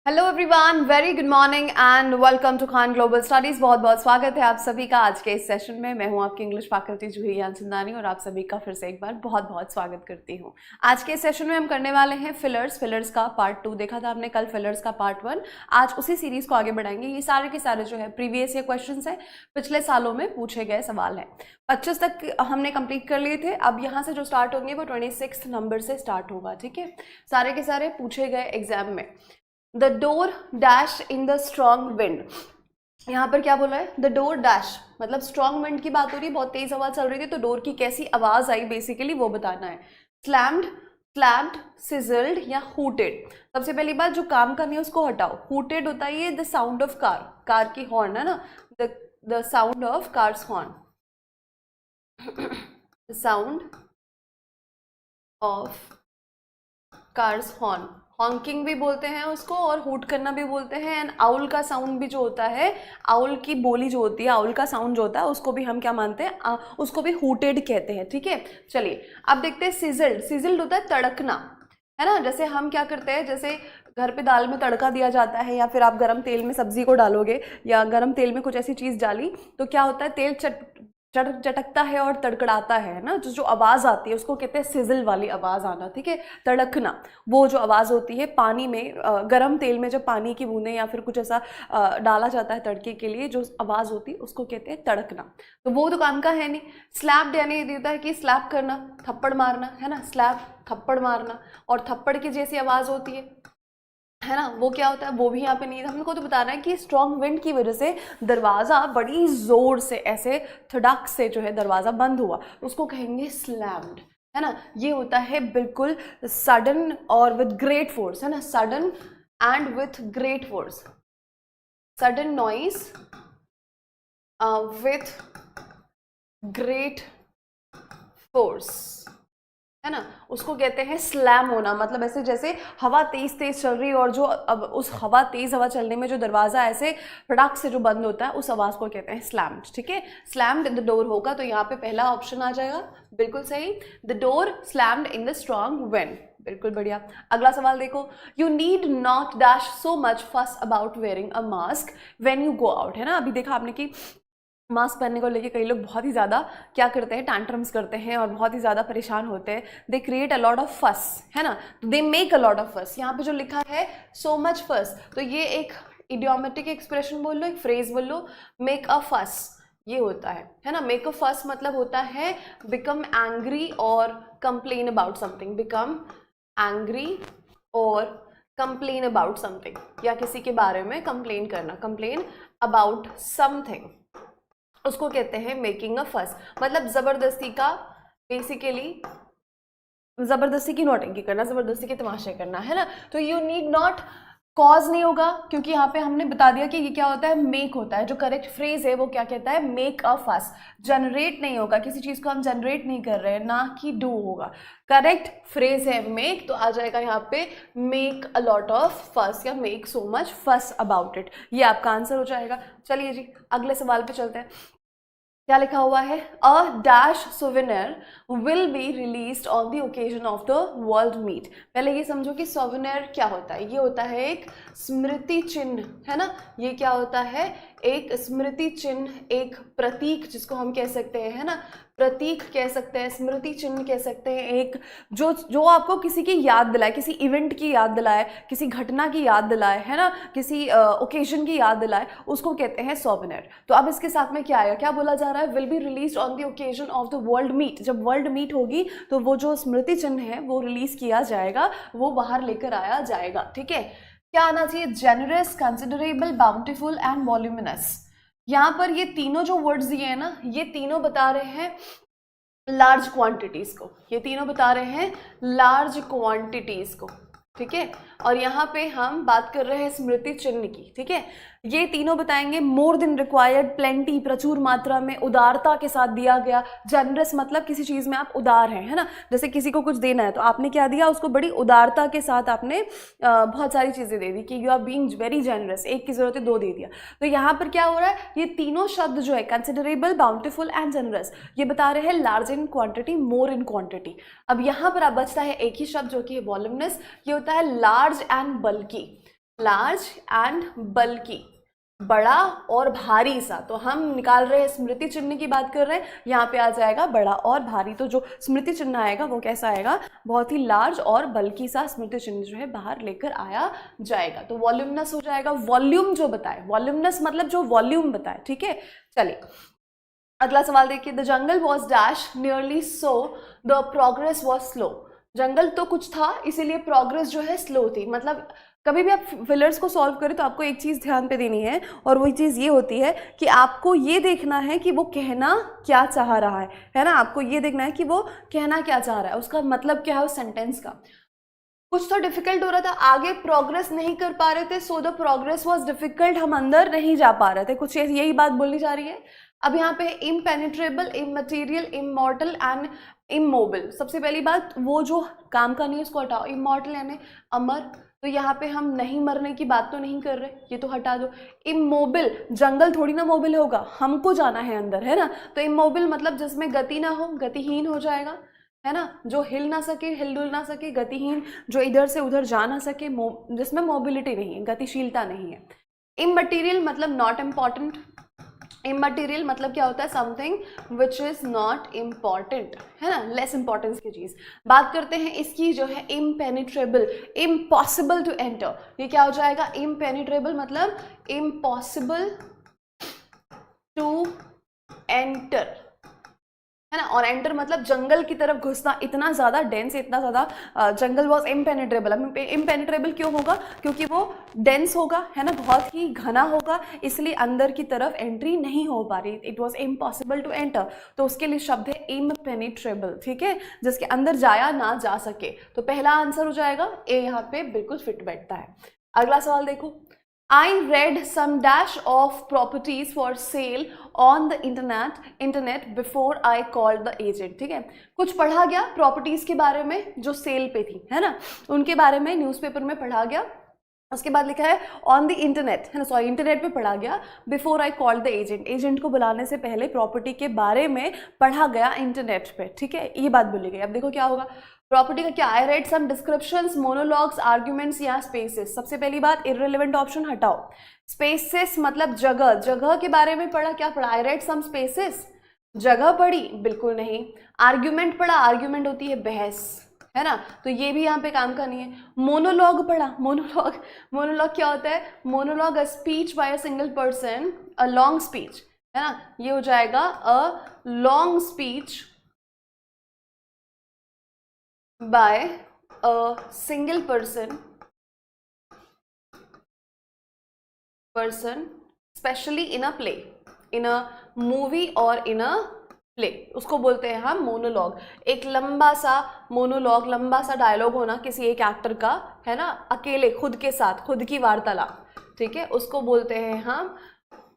Hello everyone, very good morning and welcome to Khan global studies. बहुत बहुत स्वागत है आप सभी का आज के इस सेशन में। मैं हूं आपकी इंग्लिश फैकल्टी जूही यानचंदानी और आप सभी का फिर से एक बार बहुत बहुत स्वागत करती हूं। आज के इस सेशन में हम करने वाले हैं फिलर्स का पार्ट 2। देखा था आपने कल फिलर्स का पार्ट 1। आज उसी सीरीज को आगे बढ़ाएंगे। ये सारे के सारे जो है प्रीवियस ईयर क्वेश्चन है, पिछले सालों में पूछे गए सवाल है। 25 तक हमने कंप्लीट कर लिए थे। अब यहाँ से जो स्टार्ट होंगे वो 26 नंबर से स्टार्ट होगा। ठीक है, सारे के सारे पूछे गए एग्जाम में। The door dash in the strong wind, यहाँ पर क्या बोला है? द डोर डैश मतलब स्ट्रॉन्ग विंड की बात हो रही है, बहुत तेज हवा चल रही थी तो डोर की कैसी आवाज आई बेसिकली वो बताना है। स्लैम्ड, क्लैम्ड, सिजल्ड या हूटेड। सबसे पहली बात, जो काम करनी है उसको हटाओ। हूटेड होता है ये द साउंड ऑफ कार की हॉर्न है ना, the sound of cars horn, the sound of cars horn. Honking भी बोलते हैं उसको और हूट करना भी बोलते हैं। एंड आउल का साउंड भी जो होता है, आउल की बोली जो होती है, आउल का साउंड जो होता है उसको भी हम क्या मानते हैं? उसको भी हूटेड कहते हैं। ठीक है, चलिए अब देखते हैं सिजल्ड। सिजल्ड होता है तड़कना, है ना। जैसे हम क्या करते हैं, जैसे घर पे दाल में तड़का दिया जाता है या फिर आप गरम तेल में सब्जी को डालोगे या गरम तेल में कुछ ऐसी चीज़ डाली तो क्या होता है, तेल चटकता है और तड़कड़ाता है ना। जो आवाज़ आती है उसको कहते हैं सिजल वाली आवाज़ आना। ठीक है, तड़कना वो जो आवाज़ होती है पानी में, गरम तेल में जब पानी की बूंदें या फिर कुछ ऐसा डाला जाता है तड़के के लिए, जो आवाज़ होती है उसको कहते हैं तड़कना। तो वो तो काम का है नहीं। स्लैप्ड यानी ये होता है कि स्लैप करना, थप्पड़ मारना, है ना। स्लैप थप्पड़ मारना, और थप्पड़ की जैसी आवाज़ होती है ना, वो क्या होता है वो भी यहाँ पे नहीं है। हमको तो बताना है कि स्ट्रॉन्ग विंड की वजह से दरवाज़ा बड़ी ज़ोर से ऐसे थड़क से जो है दरवाज़ा बंद हुआ, उसको कहेंगे स्लैम्ड, है ना। ये होता है बिल्कुल सडन और विद ग्रेट फोर्स, है ना। Sudden and with great force, sudden noise with great force, है ना, उसको कहते हैं स्लैम होना। मतलब ऐसे जैसे हवा तेज तेज चल रही है और जो अब उस हवा तेज हवा चलने में जो दरवाजा ऐसे फटाक से जो बंद होता है उस आवाज को कहते हैं स्लैम्ड। ठीक है, स्लैम्ड द डोर होगा तो यहाँ पे पहला ऑप्शन आ जाएगा, बिल्कुल सही। The door slammed in the strong wind, बिल्कुल बढ़िया। अगला सवाल देखो, you need not dash so much fuss about wearing a mask when you go out, है ना। अभी देखा आपने कि मास्क पहनने को लेके कई लोग बहुत ही ज़्यादा क्या करते हैं, टैंट्रम्स करते हैं और बहुत ही ज़्यादा परेशान होते हैं। They create a lot of फस, है ना, they make a lot of फस। यहाँ पे जो लिखा है सो मच फस, तो ये एक इडियोमेटिक एक्सप्रेशन बोल लो, एक फ्रेज बोल लो, मेक अ फस ये होता है ना। मेक अ फस मतलब होता है बिकम एंग्री और complain about something, become angry और कंप्लेन अबाउट समथिंग, या किसी के बारे में कंप्लेन करना, कंप्लेन अबाउट समथिंग, उसको कहते हैं मेकिंग अ फस। मतलब जबरदस्ती का, बेसिकली जबरदस्ती की नौटंकी करना, जबरदस्ती के तमाशे करना, है ना। तो यू नीड नॉट, कॉज नहीं होगा क्योंकि यहाँ पे हमने बता दिया कि ये क्या होता है, मेक होता है। जो करेक्ट फ्रेज है वो क्या कहता है, मेक अ फस। जनरेट नहीं होगा, किसी चीज को हम जनरेट नहीं कर रहे हैं, ना कि डू होगा। करेक्ट फ्रेज है मेक, तो आ जाएगा यहाँ पे मेक अ लॉट ऑफ फस या make so much fuss about it, ये आपका आंसर हो जाएगा। चलिए जी अगले सवाल पे चलते हैं। क्या लिखा हुआ है, a dash souvenir will be released on the occasion of the world meet. पहले ये समझो कि सोवेनियर क्या होता है। ये होता है एक स्मृति चिन्ह, है ना। ये क्या होता है, एक स्मृति चिन्ह, एक प्रतीक जिसको हम कह सकते हैं, है ना, प्रतीक कह सकते हैं, स्मृति चिन्ह कह सकते हैं। एक जो जो आपको किसी की याद दिलाए, किसी इवेंट की याद दिलाए, किसी घटना की याद दिलाए, है ना, किसी ओकेजन की याद दिलाए, उसको कहते हैं सोवेनियर। तो अब इसके साथ में क्या आएगा, क्या बोला जा रहा है, will be release on the occasion of the world meet. जब वर्ल्ड मीट होगी तो वो जो स्मृति चिन्ह है वो रिलीज किया जाएगा, वो बाहर लेकर आया जाएगा। ठीक है, क्या आना चाहिए, generous, considerable, bountiful and voluminous. यहाँ पर ये तीनों जो वर्ड्स दिए हैं ना, ये तीनों बता रहे हैं लार्ज क्वांटिटीज को, ये तीनों बता रहे हैं लार्ज क्वांटिटीज को। ठीक है, और यहाँ पे हम बात कर रहे हैं स्मृति चिन्ह की। ठीक है, ये तीनों बताएंगे मोर देन रिक्वायर्ड, प्लेंटी प्रचुर मात्रा में, उदारता के साथ दिया गया। जनरस मतलब किसी चीज में आप उदार हैं, है ना। जैसे किसी को कुछ देना है तो आपने क्या दिया, उसको बड़ी उदारता के साथ आपने बहुत सारी चीजें दे दी कि you are being very generous, एक की जरूरत है दो दे दिया। तो यहाँ पर क्या हो रहा है, ये तीनों शब्द जो है कंसिडरेबल, बाउंटीफुल एंड जनरस, ये बता रहे हैं large in quantity, more in quantity. अब यहाँ पर अब बचता है एक ही शब्द जो कि है वॉल्यूमिनस, ये होता है large and bulky. Large and bulky, बड़ा और भारी सा। तो हम निकाल रहे हैं स्मृति चिन्ह की बात कर रहे हैं, यहाँ पे आ जाएगा बड़ा और भारी। तो जो स्मृति चिन्ह आएगा वो कैसा आएगा, बहुत ही लार्ज और बल्कि सा स्मृति चिन्ह जो है बाहर लेकर आया जाएगा। तो वॉल्यूमनस हो जाएगा, वॉल्यूम जो बताए, वॉल्यूमनस मतलब जो वॉल्यूम बताए, ठीक है। चलिए अगला सवाल देखिए, the jungle was dash nearly so the progress was slow. जंगल तो कुछ था इसीलिए प्रोग्रेस जो है स्लो थी। मतलब कभी भी आप फिलर्स को सॉल्व करें तो आपको एक चीज़ ध्यान पे देनी है, और वही चीज़ ये होती है कि आपको ये देखना है कि वो कहना क्या चाह रहा है ना। आपको ये देखना है कि वो कहना क्या चाह रहा है, उसका मतलब क्या है उस सेंटेंस का। कुछ तो डिफिकल्ट हो रहा था, आगे प्रोग्रेस नहीं कर पा रहे थे, सो द प्रोग्रेस वॉज डिफिकल्ट, हम अंदर नहीं जा पा रहे थे, कुछ यही बात बोलनी जा रही है। अब यहाँ पे इम्पेनिट्रेबल, इममटीरियल, इमॉर्टल एंड इमोबल। सबसे पहली बात, वो जो काम का नहीं है उसको हटाओ। इमॉर्टल यानी अमर, तो यहाँ पे हम नहीं मरने की बात तो नहीं कर रहे, ये तो हटा दो। इमोबिल, जंगल थोड़ी ना मोबिल होगा, हमको जाना है अंदर, है ना। तो इमोबिल मतलब जिसमें गति ना हो, गतिहीन हो जाएगा, है ना। जो हिल ना सके, हिलडुल ना सके, गतिहीन, जो इधर से उधर जा ना सके, जिसमें मोबिलिटी नहीं है, गतिशीलता नहीं है। इममटीरियल मतलब नॉट इम्पॉर्टेंट। इममटीरियल मतलब क्या होता है, something which is not important, है ना, लेस इंपॉर्टेंस की चीज। बात करते हैं इसकी जो है इम्पेनिट्रेबल, इम्पॉसिबल टू एंटर। ये क्या हो जाएगा, इम्पेनिट्रेबल मतलब इम्पॉसिबल टू एंटर, है ना। और एंटर मतलब जंगल की तरफ घुसना, इतना ज़्यादा डेंस, इतना ज़्यादा जंगल वॉज इम्पेनिट्रेबल। इम्पेनिट्रेबल क्यों होगा, क्योंकि वो डेंस होगा, है ना, बहुत ही घना होगा, इसलिए अंदर की तरफ एंट्री नहीं हो पा रही, it was impossible to enter. तो उसके लिए शब्द है इम्पेनिट्रेबल, ठीक है, जिसके अंदर जाया ना जा सके। तो पहला आंसर हो जाएगा ए, यहाँ पे बिल्कुल फिट बैठता है। अगला सवाल देखो, I read some dash of properties for sale on the internet before I called the agent। ठीक है, कुछ पढ़ा गया प्रॉपर्टीज के बारे में जो सेल पे थी, है ना, उनके बारे में न्यूज़पेपर में पढ़ा गया। उसके बाद लिखा है ऑन द इंटरनेट, है ना, सॉरी इंटरनेट पे पढ़ा गया। Before I called the agent, agent को बुलाने से पहले प्रॉपर्टी के बारे में पढ़ा गया इंटरनेट पे, ठीक है, ये बात बोली गई। अब देखो क्या होगा, प्रॉपर्टी का क्या, I read some descriptions, monologues, arguments या स्पेसेस। सबसे पहली बात, इररिलेवेंट ऑप्शन हटाओ। स्पेसेस मतलब जगह, जगह के बारे में पढ़ा, क्या पढ़ा, आई रेड सम स्पेसेस, जगह पढ़ी, बिल्कुल नहीं। आर्ग्यूमेंट पढ़ा, आर्ग्यूमेंट होती है बहस, है ना, तो ये भी यहाँ पे काम का नहीं है। मोनोलॉग पढ़ा, मोनोलॉग, मोनोलॉग क्या होता है, monologue a speech bye a single person, a long speech, है ना, ये हो जाएगा a long speech by a single person especially in a play, in a movie or in a play, उसको बोलते हैं हम मोनोलॉग। एक लंबा सा मोनोलॉग, लंबा सा डायलॉग होना किसी एक एक्टर का, है ना, अकेले खुद के साथ, खुद की वार्तालाप, ठीक है, उसको बोलते हैं हम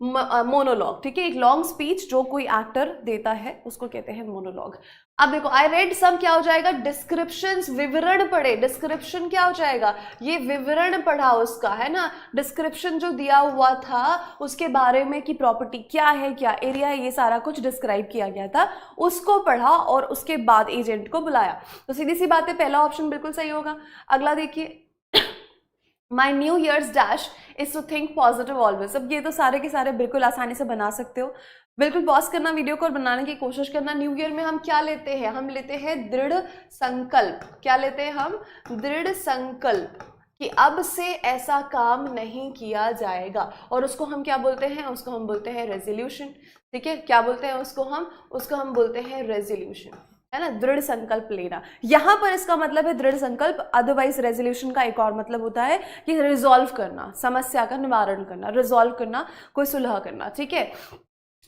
मोनोलॉग, ठीक है। एक लॉन्ग स्पीच जो कोई एक्टर देता है उसको कहते हैं मोनोलॉग। अब देखो, आई रेड सम क्या हो जाएगा, डिस्क्रिप्शंस, विवरण पढ़े, डिस्क्रिप्शन क्या हो जाएगा, ये विवरण पढ़ा उसका, है ना, डिस्क्रिप्शन जो दिया हुआ था उसके बारे में कि प्रॉपर्टी क्या है, क्या एरिया है, ये सारा कुछ डिस्क्राइब किया गया था, उसको पढ़ा और उसके बाद एजेंट को बुलाया। तो सीधी सी बात है, पहला ऑप्शन बिल्कुल सही होगा। अगला देखिए, my new year's dash is to think positive always. अब ये तो सारे के सारे बिल्कुल आसानी से बना सकते हो, बिल्कुल पॉज करना वीडियो को और बनाने की कोशिश करना। न्यू ईयर में हम क्या लेते हैं, हम लेते हैं दृढ़ संकल्प। क्या लेते हैं हम, दृढ़ संकल्प कि अब से ऐसा काम नहीं किया जाएगा, और उसको हम क्या बोलते हैं, उसको हम बोलते हैं रेजोल्यूशन, ठीक है, क्या बोलते हैं उसको हम बोलते हैं रेजोल्यूशन, है ना, दृढ़ संकल्प लेना। यहां पर इसका मतलब है दृढ़ संकल्प, अदरवाइज रेजोल्यूशन का एक और मतलब होता है कि रिजॉल्व करना, समस्या का निवारण करना, रिजॉल्व करना, कोई सुलह करना, ठीक है।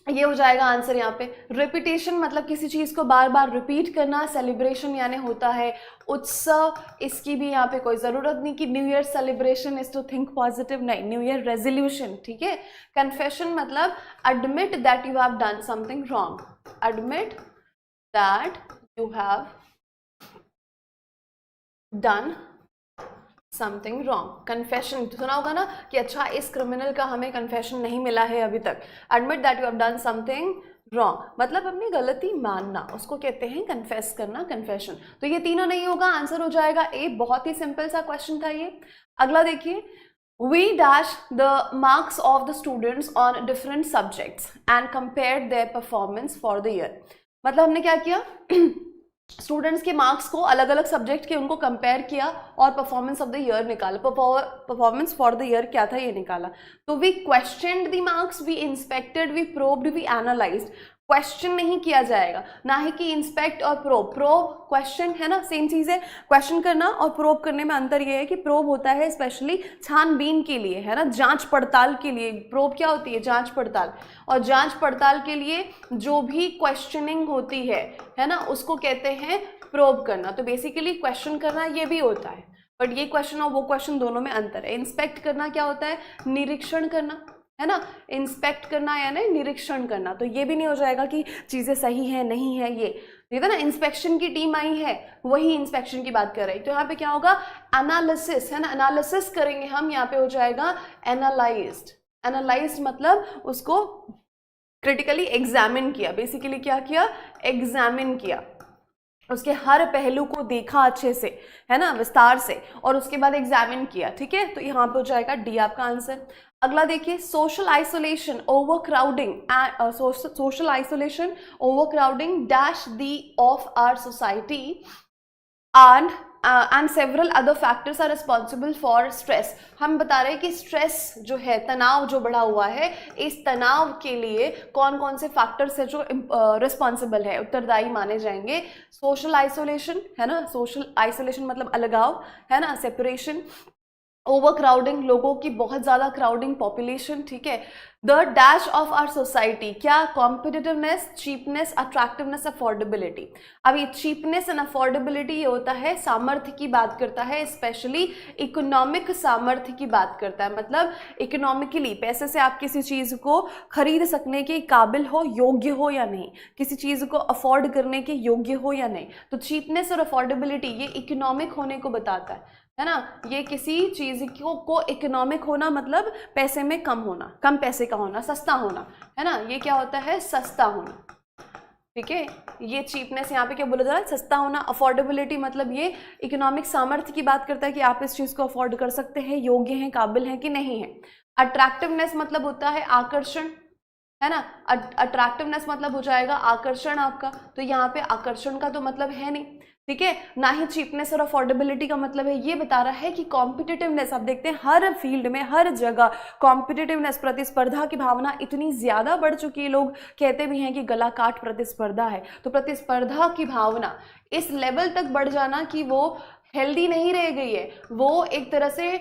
ये हो जाएगा आंसर यहाँ पे। रिपीटेशन मतलब किसी चीज को बार बार रिपीट करना। सेलिब्रेशन यानी होता है उत्सव, इसकी भी यहाँ पे कोई जरूरत नहीं कि new year celebration is to think positive, नहीं, न्यू ईयर रेजोल्यूशन, ठीक है। कन्फेशन मतलब admit that you have done something wrong, admit that you have done something wrong। Confession सुना होगा ना कि अच्छा इस क्रिमिनल का हमें कन्फेशन नहीं मिला है अभी तक। Admit that you have done something wrong मतलब अपनी गलती मानना, उसको कहते हैं कन्फेस करना, कन्फेशन। तो ये तीनों नहीं होगा, आंसर हो जाएगा ए। बहुत ही सिंपल सा क्वेश्चन था ये। अगला देखिए, We dash the marks of the students on different subjects and compared their performance for the year. मतलब हमने क्या किया, स्टूडेंट्स के मार्क्स को अलग अलग सब्जेक्ट के उनको कंपेयर किया और परफॉर्मेंस ऑफ द ईयर निकाला. परफॉर्मेंस फॉर द ईयर क्या था ये निकाला. तो we questioned the marks, we inspected, we probed, we analysed. Question नहीं किया जाएगा, ना ही कि इंस्पेक्ट और प्रोब. प्रोब क्वेश्चन है ना, सेम चीज़ है. क्वेश्चन करना और प्रोब करने में अंतर ये है कि प्रोब होता है स्पेशली छानबीन के लिए, है ना, जांच पड़ताल के लिए. प्रोब क्या होती है, जांच पड़ताल. और जांच पड़ताल के लिए जो भी क्वेश्चनिंग होती है ना, उसको कहते हैं प्रोब करना. तो बेसिकली क्वेश्चन करना ये भी होता है, बट ये क्वेश्चन और वो क्वेश्चन दोनों में अंतर है. इंस्पेक्ट करना क्या होता है, निरीक्षण करना, है ना. इंस्पेक्ट करना यानी निरीक्षण करना. तो ये भी नहीं हो जाएगा कि चीज़ें सही है नहीं है. ये था ना, इंस्पेक्शन की टीम आई है, वही इंस्पेक्शन की बात कर रही. तो यहाँ पे क्या होगा, एनालिसिस, है ना, एनालिसिस करेंगे हम. यहाँ पे हो जाएगा एनालाइज्ड. एनालाइज्ड मतलब उसको क्रिटिकली एग्जामिन किया. बेसिकली क्या किया, एग्जामिन किया, उसके हर पहलू को देखा अच्छे से, है ना, विस्तार से, और उसके बाद एग्जामिन किया. ठीक है, तो यहाँ पे हो जाएगा डी आपका आंसर. अगला देखिए, social isolation, overcrowding, social isolation, overcrowding dash the of our society and several other factors are responsible for stress. हम बता रहे हैं कि स्ट्रेस जो है, तनाव जो बढ़ा हुआ है, इस तनाव के लिए कौन कौन से फैक्टर्स है जो रिस्पॉन्सिबल है, उत्तरदायी माने जाएंगे. सोशल आइसोलेशन, है ना, सोशल आइसोलेशन मतलब अलगाव, है ना, सेपरेशन. ओवर क्राउडिंग, लोगों की बहुत ज़्यादा क्राउडिंग, पॉपुलेशन. ठीक है. The dash of our society, क्या, कॉम्पिटिटिवनेस, चीपनेस, अट्रैक्टिवनेस, अफोर्डेबिलिटी. अब ये चीपनेस एंड अफोर्डेबिलिटी ये होता है, सामर्थ्य की बात करता है, स्पेशली इकोनॉमिक सामर्थ्य की बात करता है. मतलब इकोनॉमिकली पैसे से आप किसी चीज़ को खरीद सकने के काबिल हो, योग्य हो या नहीं, किसी चीज़ को अफोर्ड करने के योग्य हो या नहीं. तो चीपनेस और अफोर्डेबिलिटी ये इकोनॉमिक होने को बताता है ना. ये किसी चीज़ को इकोनॉमिक होना मतलब पैसे में कम होना, कम पैसे का होना, सस्ता होना, है ना. ये क्या होता है, सस्ता होना. ठीक है, ये चीपनेस यहाँ पे क्या बोला जा रहा है, सस्ता होना. अफोर्डेबिलिटी मतलब ये इकोनॉमिक सामर्थ्य की बात करता है कि आप इस चीज़ को अफोर्ड कर सकते हैं, योग्य हैं, काबिल हैं कि नहीं है. अट्रैक्टिवनेस मतलब होता है आकर्षण, है ना. अट्रैक्टिवनेस मतलब हो जाएगा आकर्षण आपका. तो यहाँ पे आकर्षण का तो मतलब है नहीं. ठीक है, ना ही चीपनेस और अफोर्डेबिलिटी का मतलब है. ये बता रहा है कि कॉम्पिटिटिवनेस, आप देखते हैं हर फील्ड में, हर जगह कॉम्पिटिटिवनेस, प्रतिस्पर्धा की भावना इतनी ज़्यादा बढ़ चुकी है. लोग कहते भी हैं कि गला काट प्रतिस्पर्धा है. तो प्रतिस्पर्धा की भावना इस लेवल तक बढ़ जाना कि वो हेल्दी नहीं रह गई है. वो एक तरह से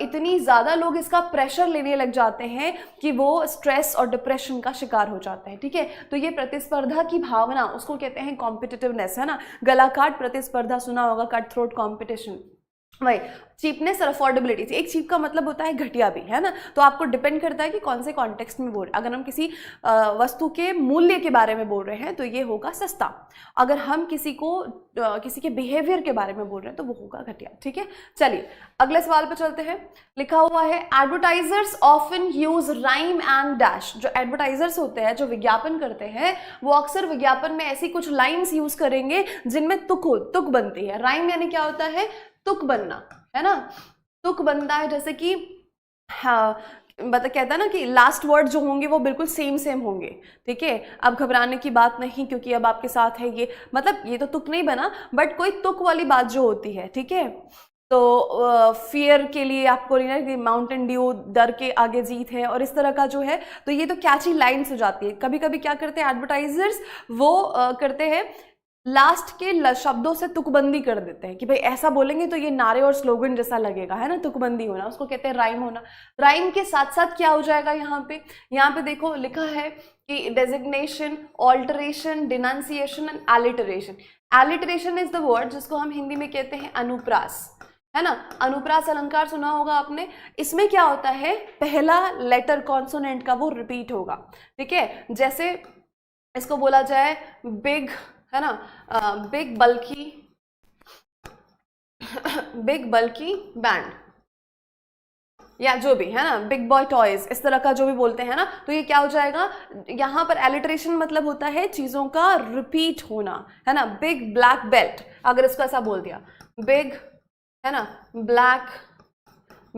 इतनी ज़्यादा लोग इसका प्रेशर लेने लग जाते हैं कि वो स्ट्रेस और डिप्रेशन का शिकार हो जाते हैं. ठीक है, तो ये प्रतिस्पर्धा की भावना, उसको कहते हैं कॉम्पिटिटिवनेस, है ना. गला काट प्रतिस्पर्धा सुना होगा, कट थ्रोट कॉम्पिटिशन. वही चीपनेस और अफोर्डेबिलिटी. एक चीप का मतलब होता है घटिया भी, है ना. तो आपको डिपेंड करता है कि कौन से कॉन्टेक्स्ट में बोल रहे हैं. अगर हम किसी वस्तु के मूल्य के बारे में बोल रहे हैं तो ये होगा सस्ता. अगर हम किसी के बिहेवियर के बारे में बोल रहे हैं तो वो होगा घटिया. ठीक है, चलिए अगले सवाल पे चलते हैं. लिखा हुआ है, advertisers often use rhyme and dash. जो एडवर्टाइजर्स होते हैं, जो विज्ञापन करते हैं, वो अक्सर विज्ञापन में ऐसी कुछ लाइन्स यूज करेंगे जिनमें तुक बनती है. राइम यानी क्या होता है, तुक बनना, है ना. तुक बनता है जैसे कि, हाँ, कहता है ना कि लास्ट वर्ड जो होंगे वो बिल्कुल सेम होंगे. ठीक है, अब घबराने की बात नहीं, क्योंकि अब आपके साथ है ये, मतलब ये तो तुक नहीं बना, बट कोई तुक वाली बात जो होती है. ठीक है, तो फियर के लिए आपको माउंटेन ड्यू, डर के आगे जीत है, और इस तरह का जो है. तो ये तो कैची लाइन्स हो जाती है. कभी कभी क्या करते हैं एडवर्टाइजर्स, वो करते हैं लास्ट के शब्दों से तुकबंदी कर देते हैं कि भाई ऐसा बोलेंगे तो ये नारे और स्लोगन जैसा लगेगा, है ना. तुकबंदी होना, उसको कहते हैं राइम होना. राइम के साथ साथ क्या हो जाएगा यहाँ पे देखो लिखा है कि designation, alteration, denunciation and alliteration. Alliteration is the word जिसको हम हिंदी में कहते हैं अनुप्रास, है ना. अनुप्रास अलंकार सुना होगा आपने. इसमें क्या होता है, पहला लेटर कॉन्सोनेंट का वो रिपीट होगा. ठीक है, जैसे इसको बोला जाए बिग, है ना, बिग बल्की बैंड, या जो भी, है ना, बिग बॉय टॉयज, इस तरह का जो भी बोलते हैं ना. तो ये क्या हो जाएगा, यहाँ पर एलिटरेशन मतलब होता है चीज़ों का रिपीट होना, है ना. बिग ब्लैक बेल्ट, अगर इसको ऐसा बोल दिया, बिग, है ना, ब्लैक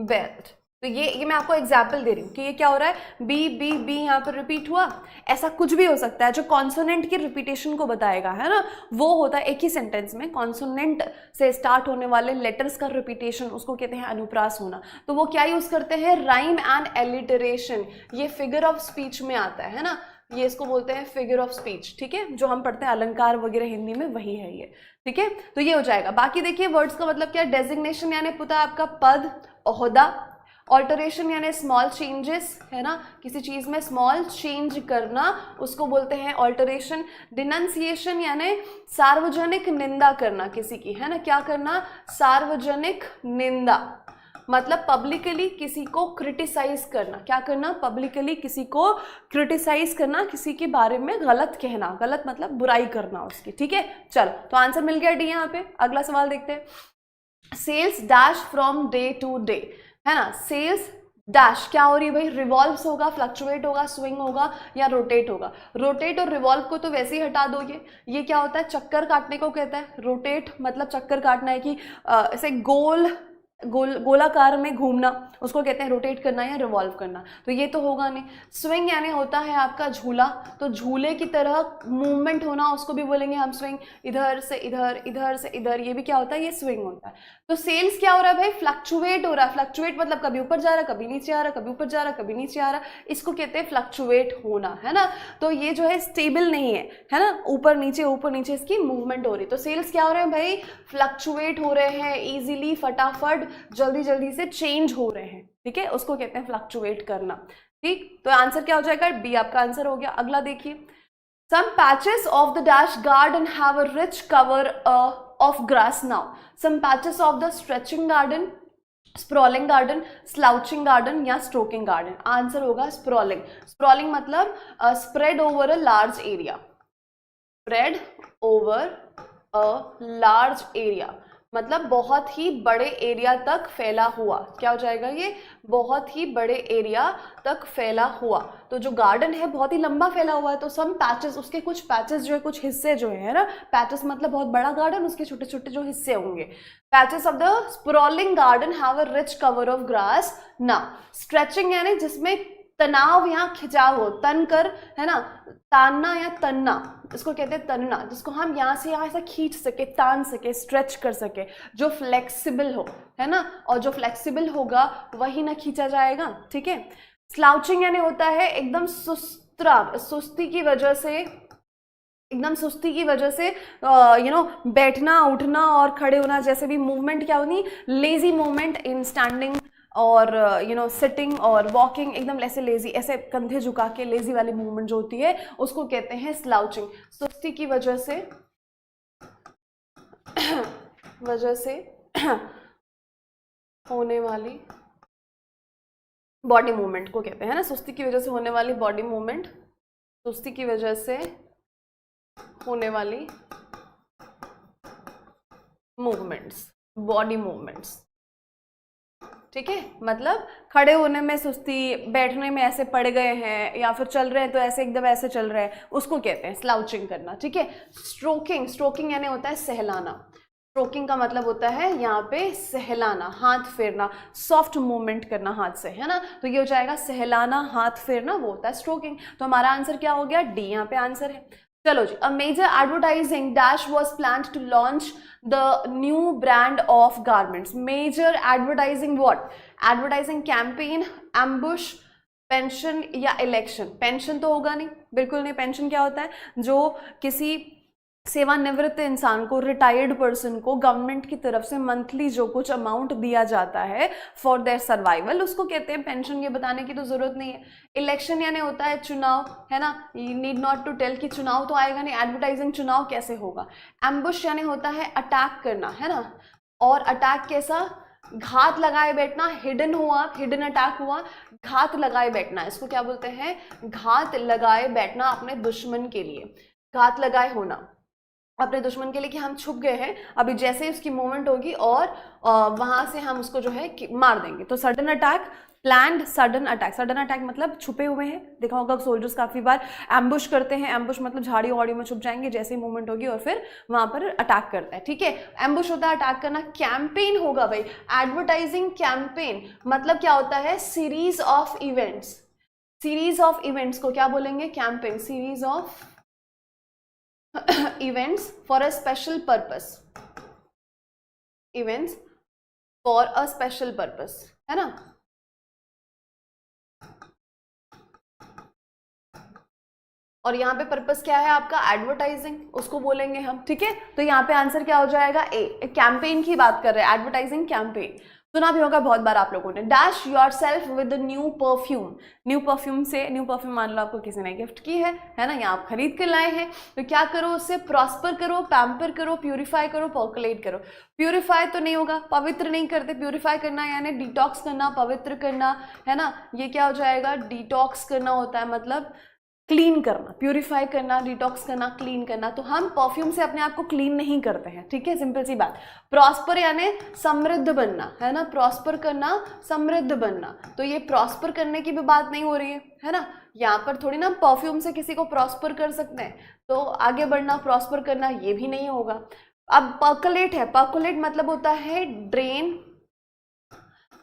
बेल्ट, तो ये मैं आपको एग्जाम्पल दे रही हूँ कि ये क्या हो रहा है, बी बी बी यहाँ पर रिपीट हुआ, ऐसा कुछ भी हो सकता है जो कॉन्सोनेंट की रिपीटेशन को बताएगा, है ना, वो होता है एक ही सेंटेंस में कॉन्सोनेंट से स्टार्ट होने वाले लेटर्स का रिपीटेशन, उसको कहते हैं अनुप्रास होना। तो वो क्या यूज करते हैं, राइम एंड एलिटरेशन, ये फिगर ऑफ स्पीच में आता है ना, ये इसको बोलते हैं फिगर ऑफ स्पीच, ठीक है, जो हम पढ़ते हैं अलंकार वगैरह हिंदी में, वही है ये, ठीक है। तो ये हो जाएगा। बाकी देखिए वर्ड्स का मतलब क्या, डेजिग्नेशन यानी पुता आपका पद, ओहदा, ऑल्टरेशन यानी स्मॉल चेंजेस, है ना, किसी चीज में स्मॉल चेंज करना, उसको बोलते हैं ऑल्टरेशन। डिनंसिएशन यानी सार्वजनिक निंदा करना किसी की, है ना, क्या करना, सार्वजनिक निंदा, मतलब पब्लिकली किसी को क्रिटिसाइज करना, क्या करना, पब्लिकली किसी को क्रिटिसाइज करना, किसी के बारे में गलत कहना, गलत मतलब बुराई करना उसकी, ठीक है। चलो तो आंसर मिल गया डी यहाँ पे। अगला सवाल देखते हैं, sales dash from day to day, है ना, सेल्स डैश क्या हो रही है भाई, रिवॉल्व्स होगा, फ्लक्चुएट होगा, स्विंग होगा या रोटेट होगा। रोटेट और रिवॉल्व को तो वैसे ही हटा दोगे, ये क्या होता है, चक्कर काटने को कहता है। रोटेट मतलब चक्कर काटना है कि ऐसे गोलाकार में घूमना, उसको कहते हैं रोटेट करना या रिवॉल्व करना, तो ये तो होगा नहीं। स्विंग यानी होता है आपका झूला, तो झूले की तरह मूवमेंट होना, उसको भी बोलेंगे हम स्विंग, इधर से इधर, इधर से इधर, ये भी क्या होता है, ये स्विंग होता है। तो सेल्स क्या हो रहा है भाई, फ्लक्चुएट हो रहा है। फ्लक्चुएट मतलब कभी ऊपर जा रहा, कभी नीचे आ रहा, कभी ऊपर जा रहा, कभी नीचे आ रहा, इसको कहते हैं फ्लक्चुएट होना, है ना। तो ये जो है स्टेबल नहीं है ना, ऊपर नीचे इसकी मूवमेंट हो रही। तो सेल्स क्या हो रहे हैं भाई, फ्लक्चुएट हो रहे हैं, इजीली, फटाफट, जल्दी जल्दी से चेंज हो रहे हैं, ठीक है, उसको कहते हैं फ्लक्चुएट करना, ठीक। तो आंसर क्या हो जाएगा, बी आपका आंसर हो गया। अगला देखिए, some patches of the dash garden have a rich cover of grass now. Some patches of the stretching garden, sprawling garden, slouching garden या stroking garden. आंसर होगा sprawling. Sprawling मतलब spread over a large area. Spread over a large area. मतलब बहुत ही बड़े area तक फैला हुआ, क्या हो जाएगा ये, बहुत ही बड़े एरिया तक फैला हुआ। तो जो गार्डन है बहुत ही लंबा फैला हुआ है, तो सम पैचेस, उसके कुछ पैचेस जो है, कुछ हिस्से जो है ना, पैचेस मतलब बहुत बड़ा गार्डन, उसके छोटे छोटे जो हिस्से होंगे। Patches of the sprawling garden have a rich cover of grass. ना स्ट्रेचिंग यानी जिसमें तनाव या खिंचाव हो, तन कर, है ना, तानना या तनना, इसको कहते हैं तनना, जिसको हम यहाँ से यहाँ ऐसा खींच सके, तान सके, स्ट्रेच कर सके, जो फ्लेक्सिबल हो, है ना, और जो फ्लेक्सिबल होगा वही ना खींचा जाएगा, ठीक है। स्लाउचिंग यानी होता है एकदम सुस्ती की वजह से, एकदम सुस्ती की वजह से बैठना, उठना और खड़े होना, जैसे भी मूवमेंट क्या होनी, लेजी मूवमेंट इन स्टैंडिंग और सिटिंग और वॉकिंग, एकदम ऐसे लेजी, ऐसे कंधे झुका के लेजी वाली मूवमेंट जो होती है, उसको कहते हैं स्लाउचिंग। सुस्ती की वजह से होने वाली बॉडी मूवमेंट को कहते हैं ना, सुस्ती की वजह से होने वाली बॉडी मूवमेंट, सुस्ती की वजह से होने वाली मूवमेंट्स, बॉडी मूवमेंट्स, ठीक है। मतलब खड़े होने में सुस्ती, बैठने में ऐसे पड़ गए हैं, या फिर चल रहे हैं तो ऐसे एकदम ऐसे चल रहे हैं, उसको कहते हैं स्लाउचिंग करना, ठीक है। स्ट्रोकिंग यानी होता है सहलाना। स्ट्रोकिंग का मतलब होता है यहाँ पे सहलाना, हाथ फेरना, सॉफ्ट मूवमेंट करना हाथ से, है ना, तो ये हो जाएगा सहलाना, हाथ फेरना, वो होता है स्ट्रोकिंग। तो हमारा आंसर क्या हो गया, डी यहाँ पे आंसर है। चलो जी, a major advertising dash was planned to launch the new brand of garments. Major advertising what, advertising campaign, ambush, pension या इलेक्शन। पेंशन तो होगा नहीं, बिल्कुल नहीं। पेंशन क्या होता है, जो किसी सेवानिवृत्त इंसान को, रिटायर्ड पर्सन को गवर्नमेंट की तरफ से मंथली जो कुछ अमाउंट दिया जाता है फॉर देयर सर्वाइवल, उसको कहते हैं पेंशन। ये बताने की तो जरूरत नहीं है। इलेक्शन यानी होता है चुनाव, है ना, you need not to tell कि चुनाव तो आएगा नहीं, एडवर्टाइजिंग चुनाव कैसे होगा। एम्बुश यानी होता है अटैक करना, है ना, और अटैक कैसा, घात लगाए बैठना, हिडन हुआ, हिडन अटैक हुआ, घात लगाए बैठना, इसको क्या बोलते हैं, घात लगाए बैठना अपने दुश्मन के लिए, घात लगाए होना अपने दुश्मन के लिए, कि हम छुप गए हैं, अभी जैसे ही उसकी मूवमेंट होगी और वहां से हम उसको जो है मार देंगे, तो sudden attack planned sudden attack, sudden attack मतलब छुपे हुए हैं, देखा होगा सोल्जर्स काफी बार एम्बुश करते हैं, एम्बुश मतलब झाड़ियों वाड़ियों में छुप जाएंगे, जैसे ही मूवमेंट होगी और फिर वहां पर अटैक करता है, ठीक है, एम्बुश होता है अटैक करना। कैंपेन होगा भाई, एडवर्टाइजिंग कैंपेन मतलब क्या होता है, series of events, series of events को क्या बोलेंगे, campaign, series of events for a special purpose, events for a special purpose, है ना। और यहाँ पे पर्पस क्या है आपका, एडवर्टाइजिंग, उसको बोलेंगे हम, ठीक है। तो यहाँ पे आंसर क्या हो जाएगा, ए, कैंपेन की बात कर रहे हैं, एडवर्टाइजिंग कैंपेन। सुना भी होगा बहुत बार आप लोगों ने, dash your self with new perfume, new perfume से, न्यू परफ्यूम मान लो आपको किसी ने गिफ्ट की है ना, या आप खरीद के लाए हैं, तो क्या करो, उससे प्रॉस्पर करो, पैम्पर करो, प्यूरिफाई करो, पर्कुलेट करो। प्यूरिफाई तो नहीं होगा, पवित्र नहीं करते, प्यूरिफाई करना यानी डिटॉक्स करना, पवित्र करना, है ना, ये क्या हो जाएगा, डिटॉक्स करना होता है, मतलब क्लीन करना, प्यूरिफाई करना, डिटॉक्स करना, क्लीन करना। तो हम परफ्यूम से अपने आप को क्लीन नहीं करते हैं, ठीक है, सिंपल सी बात। प्रॉस्पर यानी समृद्ध बनना, है ना, प्रॉस्पर करना, समृद्ध बनना, तो ये प्रॉस्पर करने की भी बात नहीं हो रही है ना, यहाँ पर थोड़ी ना परफ्यूम से किसी को प्रॉस्पर कर सकते हैं, तो आगे बढ़ना, प्रॉस्पर करना, ये भी नहीं होगा। अब पर्कुलेट है, पर्कुलेट मतलब होता है ड्रेन,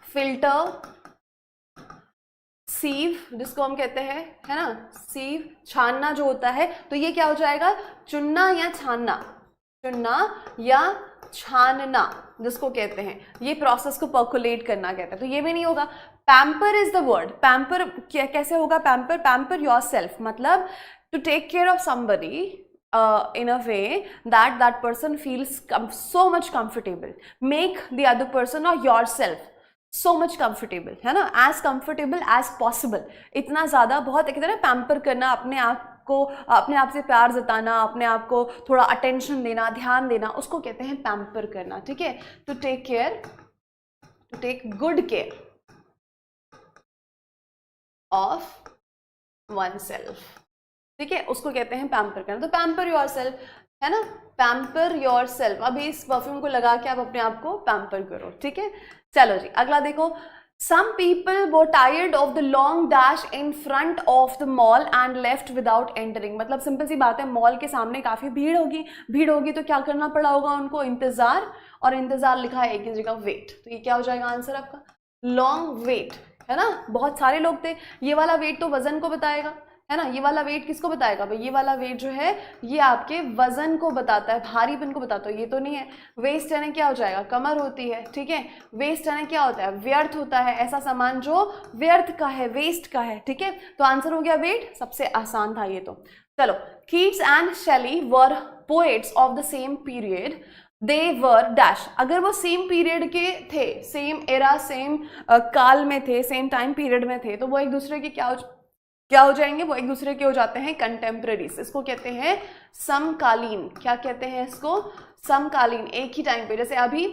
फिल्टर, सीव, जिसको हम कहते हैं, है ना, सीव, छानना जो होता है, तो ये क्या हो जाएगा, चुनना या छानना, चुनना या छानना जिसको कहते हैं, ये प्रोसेस को पर्कुलेट करना कहते हैं, तो ये भी नहीं होगा। Pamper is the word, pamper कैसे होगा, पैम्पर, पैम्पर योरसेल्फ मतलब to take care of somebody in a way that that person feels so much comfortable, make the other person or yourself so much comfortable, है ना, as comfortable as possible, इतना ज़्यादा, बहुत एक तरह pamper करना, अपने आप को, अपने आप से प्यार जताना, अपने आप को थोड़ा अटेंशन देना, ध्यान देना, उसको कहते हैं पैम्पर करना, ठीक है। To take care, to take good care of oneself, ठीक है, उसको कहते हैं पैम्पर करना। तो पैम्पर योर सेल्फ, है ना, पैम्पर योर सेल्फ, अभी इस परफ्यूम को लगा के आप अपने आप को पैम्पर करो, ठीक है। चलो जी अगला देखो, some people were tired of the long dash in front of the mall and left without entering, मतलब सिंपल सी बात है, मॉल के सामने काफी भीड़ होगी तो क्या करना पड़ा होगा उनको, इंतजार, और इंतजार लिखा है एक ही जगह वेट, तो ये क्या हो जाएगा आंसर आपका, लॉन्ग वेट, है ना, बहुत सारे लोग थे। ये वाला वेट तो वजन को बताएगा, है ना, ये वाला वेट किसको बताएगा भाई, ये वाला वेट जो है ये आपके वजन को बताता है, भारीपन को बताता है, ये तो नहीं है। वेस्ट यानी क्या हो जाएगा, कमर होती है, ठीक है, वेस्ट यानी क्या होता है, व्यर्थ होता है, ऐसा सामान जो व्यर्थ का है, वेस्ट का है, ठीक है, तो आंसर हो गया वेट, सबसे आसान था ये तो। चलो, Keats and Shelley were poets of the same period, they were dash, अगर वो सेम पीरियड के थे, सेम एरा, सेम काल में थे, सेम टाइम पीरियड में थे, तो वो एक दूसरे के क्या हो जाएंगे, वो एक दूसरे के हो जाते हैं कंटेम्प्रेरीज, इसको कहते हैं समकालीन, क्या कहते हैं इसको, समकालीन, एक ही टाइम पे। जैसे अभी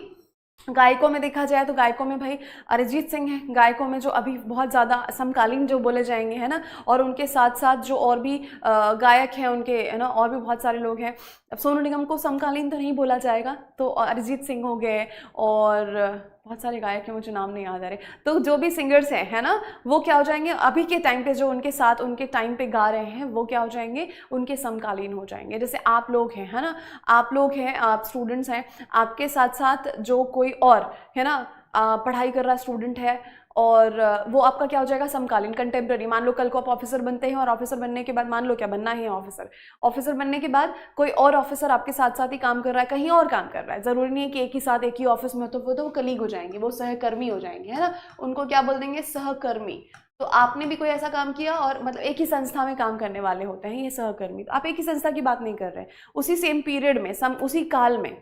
गायकों में देखा जाए तो गायकों में भाई अरिजीत सिंह है, गायकों में जो अभी बहुत ज़्यादा समकालीन जो बोले जाएंगे, है ना, और उनके साथ साथ जो और भी गायक हैं उनके, है ना, और भी बहुत सारे लोग हैं। अब सोनू निगम को समकालीन तो नहीं बोला जाएगा, तो अरिजीत सिंह हो गए और बहुत सारे गायक हैं, मुझे नाम नहीं याद आ रहे, तो जो भी सिंगर्स हैं, है ना, वो क्या हो जाएंगे अभी के टाइम पे, जो उनके साथ उनके टाइम पे गा रहे हैं, वो क्या हो जाएंगे, उनके समकालीन हो जाएंगे। जैसे आप लोग हैं, है ना, आप लोग हैं, आप स्टूडेंट्स हैं, आपके साथ साथ जो कोई और, है ना, पढ़ाई कर रहा स्टूडेंट है, और वो आपका क्या हो जाएगा, समकालीन, कंटेम्प्रेरी। मान लो कल को आप ऑफिसर बनते हैं, और ऑफिसर बनने के बाद, मान लो क्या बनना है ऑफिसर, ऑफिसर बनने के बाद कोई और ऑफिसर आपके साथ साथ ही काम कर रहा है, कहीं और काम कर रहा है, जरूरी नहीं है कि एक ही साथ एक ही ऑफिस में, तो वो कलीग हो जाएंगे, वो सहकर्मी हो जाएंगे, है ना, उनको क्या बोल देंगे, सहकर्मी। तो आपने भी कोई ऐसा काम किया, और मतलब एक ही संस्था में काम करने वाले होते हैं ये सहकर्मी, तो आप एक ही संस्था की बात नहीं कर रहे, उसी सेम पीरियड में, उसी काल में,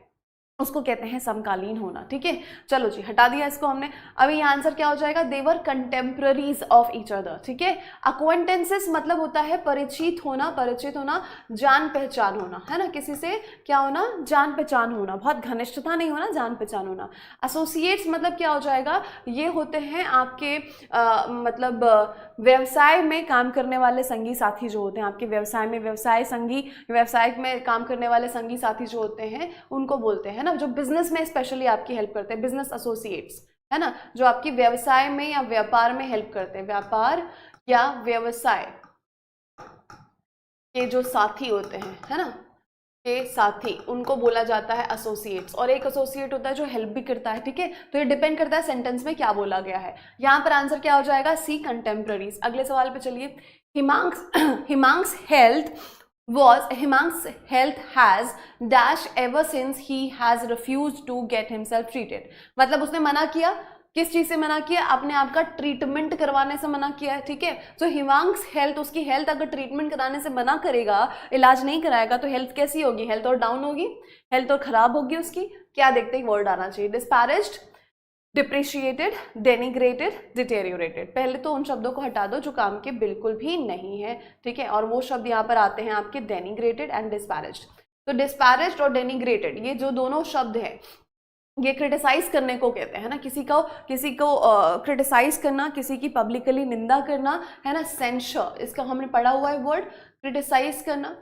उसको कहते हैं समकालीन होना, ठीक है। चलो जी हटा दिया इसको हमने। अभी ये आंसर क्या हो जाएगा, देवर कंटेम्प्रेरीज ऑफ ईच अदर, ठीक है। अक्वेंटेंसेस मतलब होता है परिचित होना, परिचित होना, जान पहचान होना, है ना, किसी से क्या होना, जान पहचान होना, बहुत घनिष्ठता नहीं होना, जान पहचान होना। एसोसिएट्स मतलब क्या हो जाएगा, ये होते हैं आपके मतलब व्यवसाय में काम करने वाले संगी साथी जो होते हैं, आपके व्यवसाय में व्यवसाय संगी, व्यवसाय में काम करने वाले संगी साथी जो होते हैं उनको बोलते हैं ना, जो बिजनेस में स्पेशली आपकी हेल्प करते हैं, बिजनेस एसोसिएट्स, है ना, जो आपकी व्यवसाय में या व्यापार में हेल्प करते हैं। व्यापार या व्यवसाय के जो साथी होते हैं, है ना, के साथी, उनको बोला जाता है एसोसिएट्स। और एक एसोसिएट होता है जो हेल्प भी करता है, ठीक है। तो ये डिपेंड करता है सेंटेंस में क्या बोला गया है। यहाँ पर आंसर क्या हो जाएगा, सी कंटेम्प्रेरीज। अगले सवाल पे चलिए। Himansh health has dash ever since he has refused to get himself treated। मतलब उसने मना किया, किस चीज से मना किया, अपने आप का ट्रीटमेंट करवाने से मना किया है, ठीक है। तो हिमांश हेल्थ, उसकी हेल्थ अगर ट्रीटमेंट कराने से मना करेगा, इलाज नहीं कराएगा, तो हेल्थ कैसी होगी, हेल्थ और डाउन होगी, हेल्थ और खराब होगी उसकी। क्या देखते हैं, वर्ड आना चाहिए, डिस्पैरेज्ड, डिप्रिशिएटेड, डेनिग्रेटेड, डिटेरियोरेटेड। पहले तो उन शब्दों को हटा दो जो काम के बिल्कुल भी नहीं है, ठीक है। और वो शब्द यहाँ पर आते हैं आपके डेनिग्रेटेड एंड डिस्पैरेज्ड। तो डिस्पैरेज्ड और डेनिग्रेटेड, ये जो दोनों शब्द है, ये क्रिटिसाइज करने को कहते हैं ना, किसी को क्रिटिसाइज करना, किसी की पब्लिकली निंदा करना, है ना, सेंशर, इसका हमने पढ़ा हुआ है वर्ड, क्रिटिसाइज करना।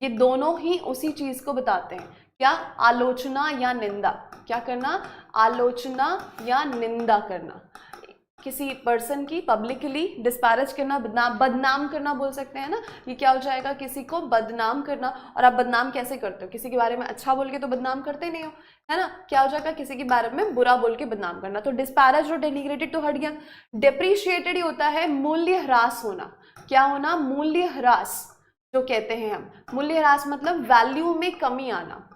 ये दोनों ही उसी चीज को बताते हैं, क्या, आलोचना या निंदा। क्या करना, आलोचना या निंदा करना, किसी पर्सन की पब्लिकली डिस्पैरेज करना, बदनाम करना बोल सकते हैं ना। ये क्या हो जाएगा, किसी को बदनाम करना। और आप बदनाम कैसे करते हो, किसी के बारे में अच्छा बोल के तो बदनाम करते नहीं हो, है ना। क्या हो जाएगा, किसी के बारे में बुरा बोल के बदनाम करना। तो डिस्पैरेज और डेनिग्रेटेड तो हट गया। डेप्रिशिएटेड होता है मूल्य ह्रास होना। क्या होना, मूल्य ह्रास जो कहते हैं हम। मूल्य ह्रास मतलब वैल्यू में कमी आना,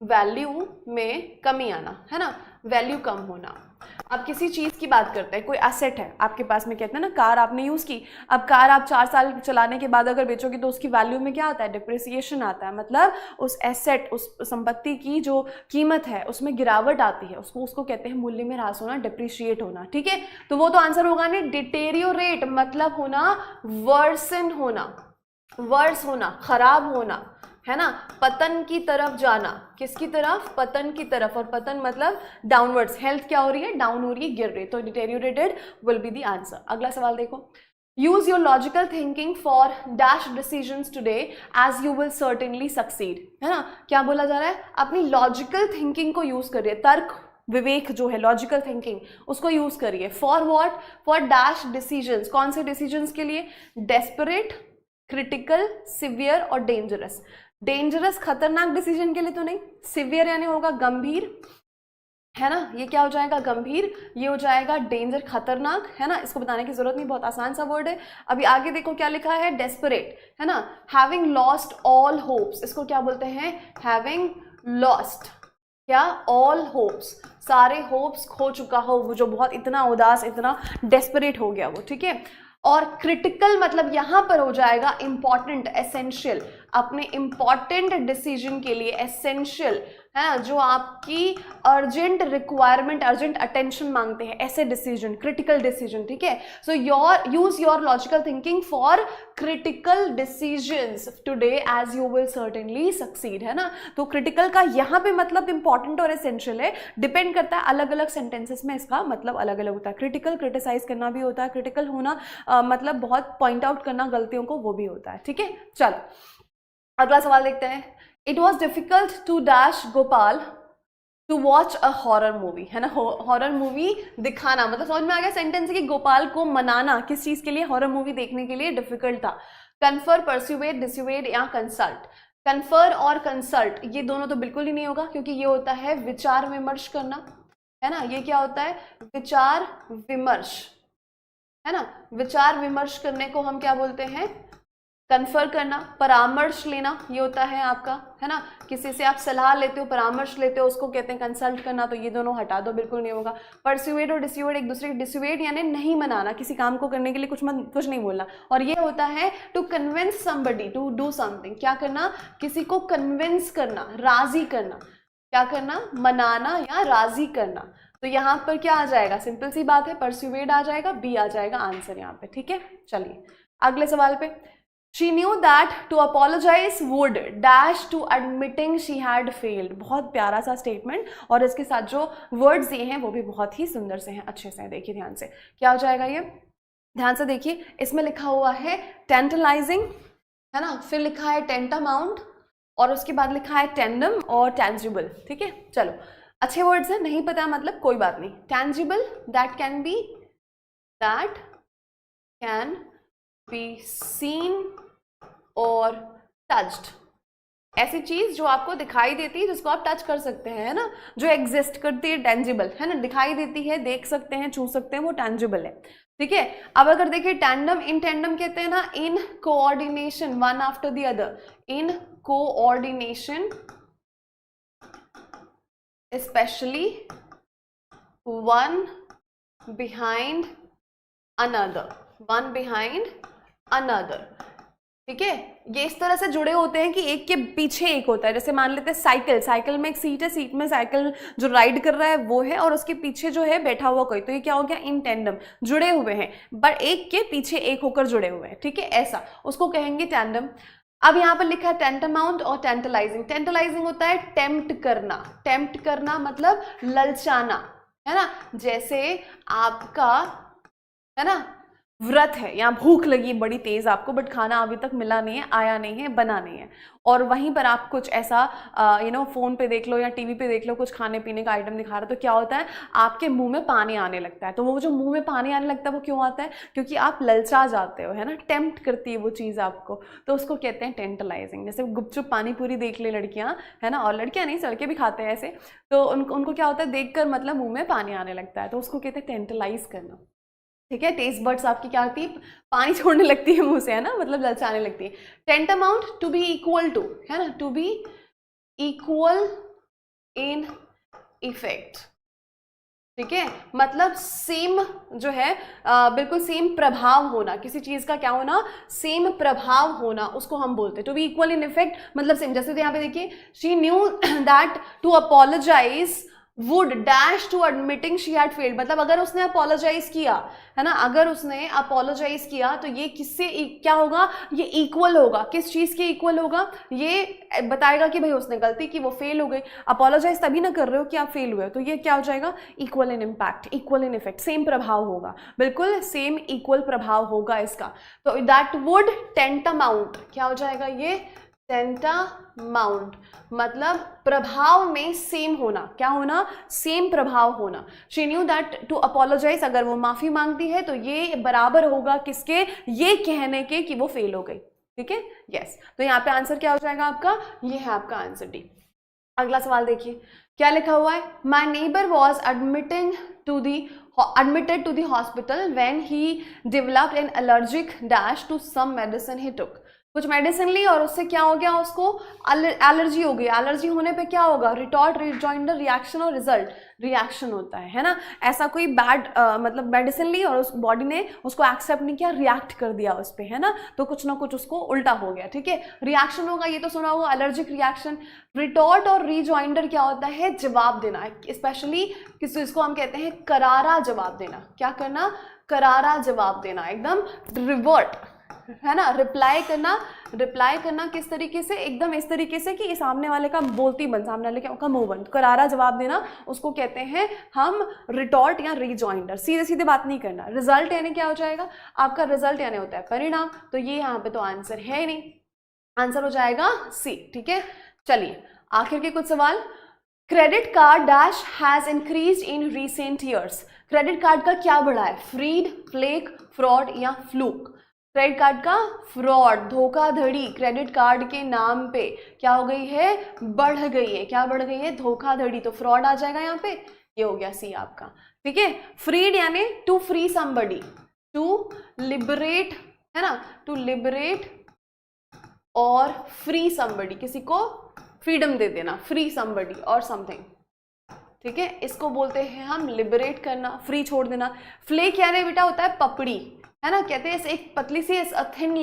वैल्यू में कमी आना, है ना, वैल्यू कम होना। अब किसी चीज की बात करते हैं, कोई एसेट है आपके पास में, कहते हैं ना, कार आपने यूज की, अब कार आप 4 साल चलाने के बाद अगर बेचोगे तो उसकी वैल्यू में क्या आता है, डिप्रिसिएशन आता है। मतलब उस एसेट, उस संपत्ति की जो कीमत है उसमें गिरावट आती है, उसको कहते हैं मूल्य में ह्रास होना, डिप्रिशिएट होना, ठीक है। तो वो तो आंसर होगा नहीं। डिटेरियोरेट मतलब होना, वर्सन होना, वर्स होना, खराब होना, है ना, पतन की तरफ जाना। किसकी तरफ, पतन की तरफ। और पतन मतलब डाउनवर्ड्स। हेल्थ क्या हो रही है, डाउन हो रही है, गिर रही है। तो deteriorated will be the answer. अगला सवाल देखो। Use your logical thinking for dash decisions today as you will certainly succeed, है ना। क्या बोला जा रहा है, अपनी लॉजिकल थिंकिंग को यूज करिए, तर्क विवेक जो है, लॉजिकल थिंकिंग, उसको यूज करिए। For what, for dash decisions. कौन से डिसीजंस के लिए, डेस्परेट, क्रिटिकल, सिवियर और डेंजरस। डेंजरस खतरनाक डिसीजन के लिए तो नहीं, सिवियर यानी होगा गंभीर, है ना, ये क्या हो जाएगा, गंभीर। ये हो जाएगा डेंजर, खतरनाक, है ना। इसको बताने की जरूरत नहीं, बहुत आसान सा वर्ड है। अभी आगे देखो क्या लिखा है, डेस्परेट, है ना, हैविंग लॉस्ट ऑल होप्स। इसको क्या बोलते हैं, हैविंग लॉस्ट, क्या, ऑल होप्स, सारे होप्स खो चुका हो, वो जो बहुत इतना उदास, इतना डेस्परेट हो गया वो, ठीक है। और क्रिटिकल मतलब यहां पर हो जाएगा इंपॉर्टेंट, एसेंशियल, अपने इंपॉर्टेंट डिसीजन के लिए एसेंशियल, है ना, जो आपकी अर्जेंट रिक्वायरमेंट, अर्जेंट अटेंशन मांगते हैं, ऐसे डिसीजन, क्रिटिकल डिसीजन, ठीक है। So use your logical thinking for critical decisions today as you will certainly succeed, है ना। तो क्रिटिकल का यहाँ पे मतलब इंपॉर्टेंट और एसेंशियल है, डिपेंड करता है, अलग अलग सेंटेंसेस में इसका मतलब अलग अलग होता है। क्रिटिकल क्रिटिसाइज करना भी होता है, क्रिटिकल होना मतलब बहुत पॉइंट आउट करना गलतियों को, वो भी होता है, ठीक है। चलो अगला सवाल देखते हैं। It was difficult to dash Gopal to watch a horror movie, है ना। हॉरर मूवी दिखाना मतलब समझ में आ गया सेंटेंस कि गोपाल को मनाना किस चीज के लिए, हॉरर मूवी देखने के लिए डिफिकल्ट था। कन्फर, परस्यूएड, डिस्यूएड या कंसल्ट। कन्फर और कंसल्ट ये दोनों तो बिल्कुल ही नहीं होगा, क्योंकि ये होता है विचार विमर्श करना, है ना। ये क्या होता है, विचार विमर्श, है ना। विचार विमर्श करने को हम क्या बोलते हैं, कन्फर करना। परामर्श लेना ये होता है आपका, है ना, किसी से आप सलाह लेते हो, परामर्श लेते हो, उसको कहते हैं कंसल्ट करना। तो ये दोनों हटा दो, बिल्कुल नहीं होगा। परस्यूएड और डिस्यूएड एक दूसरे, डिस्यूएड यानी नहीं मनाना, किसी काम को करने के लिए कुछ नहीं बोलना। और ये होता है to convince somebody to do something, क्या करना, किसी को कन्विंस करना, राजी करना। क्या करना, मनाना या राजी करना। तो यहाँ पर क्या आ जाएगा, सिंपल सी बात है, परस्यूएड आ जाएगा, बी आ जाएगा आंसर यहाँ पे, ठीक है। चलिए अगले सवाल पे। She knew that to apologize would dash to admitting she had failed। बहुत प्यारा सा स्टेटमेंट, और इसके साथ जो वर्ड्स दिए हैं वो भी बहुत ही सुंदर से हैं, अच्छे से हैं। देखिए ध्यान से, क्या हो जाएगा ये, ध्यान से देखिए। इसमें लिखा हुआ है टेंटलाइजिंग, है ना, फिर लिखा है टेंटामाउंट, और उसके बाद लिखा है टेंडम और टेंजिबल, ठीक है। चलो अच्छे वर्ड्स हैं, नहीं पता मतलब कोई बात नहीं। Tangible, that can be seen और टच्ड, ऐसी चीज जो आपको दिखाई देती है, जिसको आप टच कर सकते हैं, है ना, जो एग्जिस्ट करती है, टेंजिबल है ना, दिखाई देती है, देख सकते हैं, छू सकते हैं, वो टेंजिबल है। ठीक है, अब अगर देखिए टैंडम, इन टैंडम कहते हैं ना, in coordination one after the other, in coordination specially one behind another. ठीक है, ये इस तरह से जुड़े होते हैं कि एक के पीछे एक होता है। जैसे मान लेते हैं साइकिल में एक सीट है, सीट में साइकिल जो राइड कर रहा है वो है, और उसके पीछे जो है बैठा हुआ कोई, तो ये क्या हो गया, इन टैंडम, जुड़े हुए हैं, बट एक के पीछे एक होकर जुड़े हुए हैं। ठीक है, ऐसा उसको कहेंगे टैंडम। अब यहाँ पर लिखा है टेंटामाउंट और टेंटलाइजिंग। टेंटलाइजिंग होता है टेम्प्ट करना मतलब ललचाना, है ना, जैसे आपका है ना व्रत है, यहाँ भूख लगी बड़ी तेज आपको, बट खाना अभी तक मिला नहीं है, आया नहीं है, बना नहीं है, और वहीं पर आप कुछ ऐसा फोन पे देख लो या टीवी पे देख लो, कुछ खाने पीने का आइटम दिखा रहा है, तो क्या होता है, आपके मुंह में पानी आने लगता है। तो वो जो मुंह में पानी आने लगता है वो क्यों आता है, क्योंकि आप ललचा जाते हो, है ना, टेम्प्ट करती है वो चीज़ आपको, तो उसको कहते हैं टेंटलाइजिंग। जैसे गुपचुप पानी पूरी देख ले लड़कियाँ, है ना, और लड़कियाँ नहीं, लड़के भी खाते हैं ऐसे, तो उनको क्या होता है, देख कर मतलब मुँह में पानी आने लगता है, तो उसको कहते हैं टेंटलाइज करना। ठीक है, टेस्ट बर्ड्स आपकी क्या होती है, पानी छोड़ने लगती है मुंह से, है ना, मतलब ललचाने लगती है। Tantamount, to be equal to, है ना, to be equal in effect. ठीक है, मतलब सेम जो है बिल्कुल सेम प्रभाव होना, किसी चीज का क्या होना, सेम प्रभाव होना, उसको हम बोलते हैं to be equal in effect, मतलब सेम। जैसे तो यहाँ पे देखिए, she knew that to apologise would dash to admitting she had failed, मतलब अगर उसने अपोलोजाइज किया, है ना, अगर उसने अपोलोजाइज किया तो ये किससे क्या होगा, ये इक्वल होगा, किस चीज के इक्वल होगा, ये बताएगा कि भाई उसने गलती की, वो फेल हो गई। अपोलोजाइज तभी ना कर रहे हो कि आप फेल हुए, तो ये क्या हो जाएगा, equal in impact, equal in effect, same प्रभाव होगा, बिल्कुल सेम इक्वल प्रभाव होगा इसका। तो दैट वुड टेंटामाउंट, क्या हो जाएगा ये, टेंटामाउंट, मतलब प्रभाव में सेम होना, क्या होना, सेम प्रभाव होना। She knew that to apologise, अगर वो माफी मांगती है तो ये बराबर होगा किसके, ये कहने के कि वो फेल हो गई। ठीक है, यस, तो यहाँ पे आंसर क्या हो जाएगा आपका, ये है आपका आंसर डी। अगला सवाल देखिए क्या लिखा हुआ है, my neighbour was admitted to the hospital when he developed an allergic dash to some medicine he took। कुछ मेडिसिन ली और उससे क्या हो गया, उसको एलर्जी हो गई। एलर्जी होने पे क्या होगा, रिटॉर्ट, रिजॉइंडर, रिएक्शन और रिजल्ट, रिएक्शन होता है ना। ऐसा कोई बैड मतलब मेडिसिन ली और उस बॉडी ने उसको एक्सेप्ट नहीं किया, रिएक्ट कर दिया उस पर, है ना, तो कुछ ना कुछ उसको उल्टा हो गया। ठीक है, रिएक्शन होगा, ये तो सुना होगा, एलर्जिक रिएक्शन। रिटॉर्ट और रिजॉइंडर क्या होता है, जवाब देना, स्पेशली किस चीज को हम कहते हैं, करारा जवाब देना। क्या करना, करारा जवाब देना, एकदम रिवर्ट, है ना, रिप्लाई करना किस तरीके से, एकदम इस तरीके से कि सामने वाले का बोलती बंद, सामने वाले का मुंह बंद, करारा जवाब देना, उसको कहते हैं हम रिटॉर्ट या रिजॉइंडर। सीधे सीधे बात नहीं करना। रिजल्ट यानी क्या हो जाएगा, आपका रिजल्ट यानी होता है परिणाम, तो ये यहाँ पे तो आंसर है ही नहीं, आंसर हो जाएगा सी। ठीक है, चलिए आखिर के कुछ सवाल। Credit card dash has increased in recent years. Credit card का क्या बढ़ा है, फ्रीड, फ्लेक, फ्रॉड या फ्लूक। क्रेडिट कार्ड का फ्रॉड, धोखाधड़ी, क्रेडिट कार्ड के नाम पे क्या हो गई है, बढ़ गई है। क्या बढ़ गई है, धोखाधड़ी, तो फ्रॉड आ जाएगा यहाँ पे, ये हो गया सी आपका। ठीक है, फ्रीड यानी to free somebody, to liberate, है ना, टू लिबरेट और फ्री समबडी, किसी को फ्रीडम दे देना, फ्री समबडी और समथिंग। ठीक है, इसको बोलते हैं हम लिबरेट करना, फ्री छोड़ देना। फ्लेक यानी बेटा होता है पपड़ी, है ना, कहते हैं एक पतली सी, a thin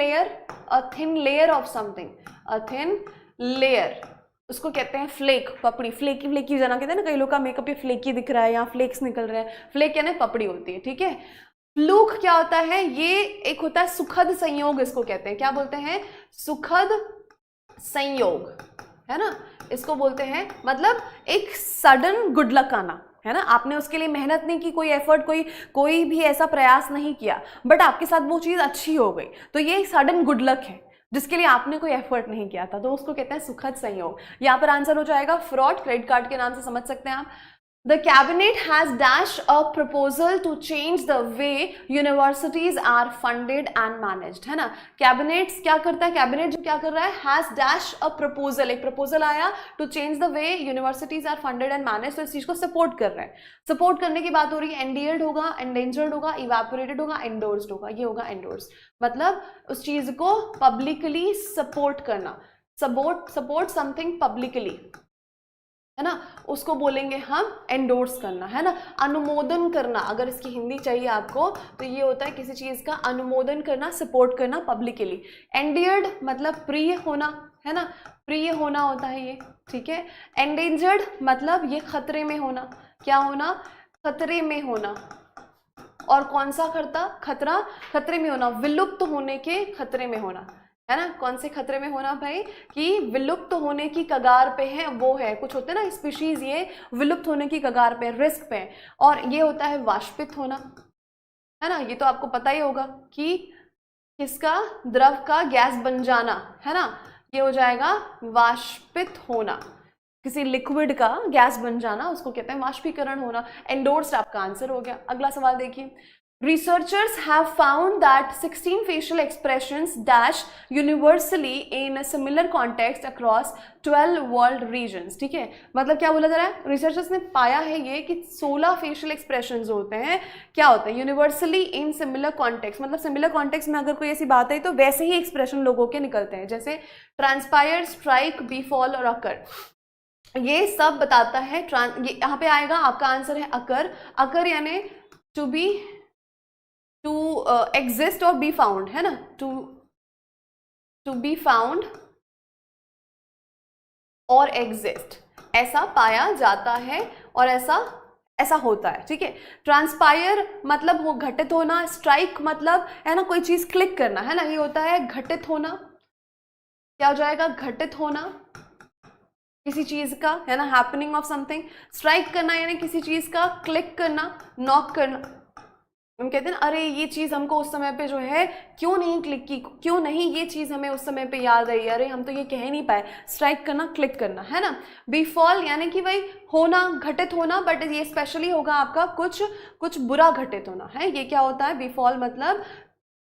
layer of something, a thin layer, उसको कहते हैं फ्लेक, पपड़ी। फ्लेकी जना कहते हैं ना, कई लोग का मेकअप ये फ्लेकी दिख रहा है, यहाँ फ्लेक्स निकल रहे हैं, फ्लेक यानी पपड़ी होती है। ठीक है, फ्लूक क्या होता है, ये एक होता है सुखद संयोग, इसको कहते हैं, क्या बोलते हैं, सुखद संयोग, है ना, इसको बोलते हैं, मतलब एक सडन गुड लक आना, है ना, आपने उसके लिए मेहनत नहीं की, कोई एफर्ट, कोई भी ऐसा प्रयास नहीं किया, बट आपके साथ वो चीज़ अच्छी हो गई, तो ये सडन गुड लक है। जिसके लिए आपने कोई एफर्ट नहीं किया था, तो उसको कहते हैं सुखद संयोग। यहाँ पर आंसर हो जाएगा फ्रॉड, क्रेडिट कार्ड के नाम से समझ सकते हैं आप। The cabinet has dashed a proposal to change the way universities are funded and managed, है ना। कैबिनेट क्या करता है, कैबिनेट जो क्या कर रहा है, has dashed a proposal, एक प्रपोजल आया to change the way universities are funded and managed, तो इस चीज को सपोर्ट कर रहे हैं। सपोर्ट करने की बात हो रही है, endeared होगा, endangered होगा, evaporated होगा, endorsed होगा, ये होगा endorsed, मतलब उस चीज को पब्लिकली सपोर्ट करना, सपोर्ट समथिंग पब्लिकली, है ना, उसको बोलेंगे हम एंडोर्स करना, है ना। अनुमोदन करना, अगर इसकी हिंदी चाहिए आपको तो ये होता है किसी चीज का अनुमोदन करना, सपोर्ट करना पब्लिकली। एंडियर्ड मतलब प्रिय होना, है ना, प्रिय होना होता है ये, ठीक है। एंडेंजर्ड मतलब ये खतरे में होना, क्या होना, खतरे में होना। और कौन सा खतरा, खतरे में होना, विलुप्त होने के खतरे में होना, है ना। कौन से खतरे में होना भाई, कि विलुप्त होने की कगार पे है, वो है, कुछ होते हैं ना स्पीशीज ये विलुप्त होने की कगार पे, रिस्क पे। और ये होता है वाष्पित होना, है ना, ये तो आपको पता ही होगा कि किसका, द्रव का गैस बन जाना, है ना, ये हो जाएगा वाष्पित होना। किसी लिक्विड का गैस बन जाना उसको कहते हैं वाष्पीकरण होना। एंडोर्स्ड आपका आंसर हो गया। अगला सवाल देखिए, Researchers have found that 16 facial expressions dash universally in a similar context across 12 world regions, ठीक है। मतलब क्या बोला जा रहा है, रिसर्चर्स ने पाया है ये कि 16 फेशियल एक्सप्रेशंस होते हैं, क्या होते हैं, यूनिवर्सली इन सिमिलर कॉन्टेक्स्ट, मतलब सिमिलर कॉन्टेक्स्ट में अगर कोई ऐसी बात है तो वैसे ही एक्सप्रेशन लोगों के निकलते हैं, जैसे ट्रांसपायर, स्ट्राइक, बी फॉल और अकर, ये सब बताता है। ये यहाँ पे आएगा, आपका आंसर है अकर। अकर यानी टू बी, टू एग्जिस्ट और बी फाउंड, है ना, टू बी फाउंड और एग्जिस्ट, ऐसा पाया जाता है और ऐसा होता है, ठीक है। ट्रांसपायर मतलब वो घटित होना, स्ट्राइक मतलब है ना कोई चीज क्लिक करना, है ना, ये होता है घटित होना, क्या हो जाएगा, घटित होना किसी चीज का, है ना, हैपनिंग ऑफ समथिंग। स्ट्राइक करना यानी किसी चीज का क्लिक करना, नॉक करना। हम कहते हैं ना, अरे ये चीज़ हमको उस समय पे जो है क्यों नहीं क्लिक की, क्यों नहीं ये चीज़ हमें उस समय पे याद आई, अरे हम तो ये कह नहीं पाए। स्ट्राइक करना, क्लिक करना, है ना। बीफॉल यानी कि भाई होना, घटित होना, बट ये स्पेशली होगा आपका कुछ बुरा घटित होना, है। ये क्या होता है, बीफॉल मतलब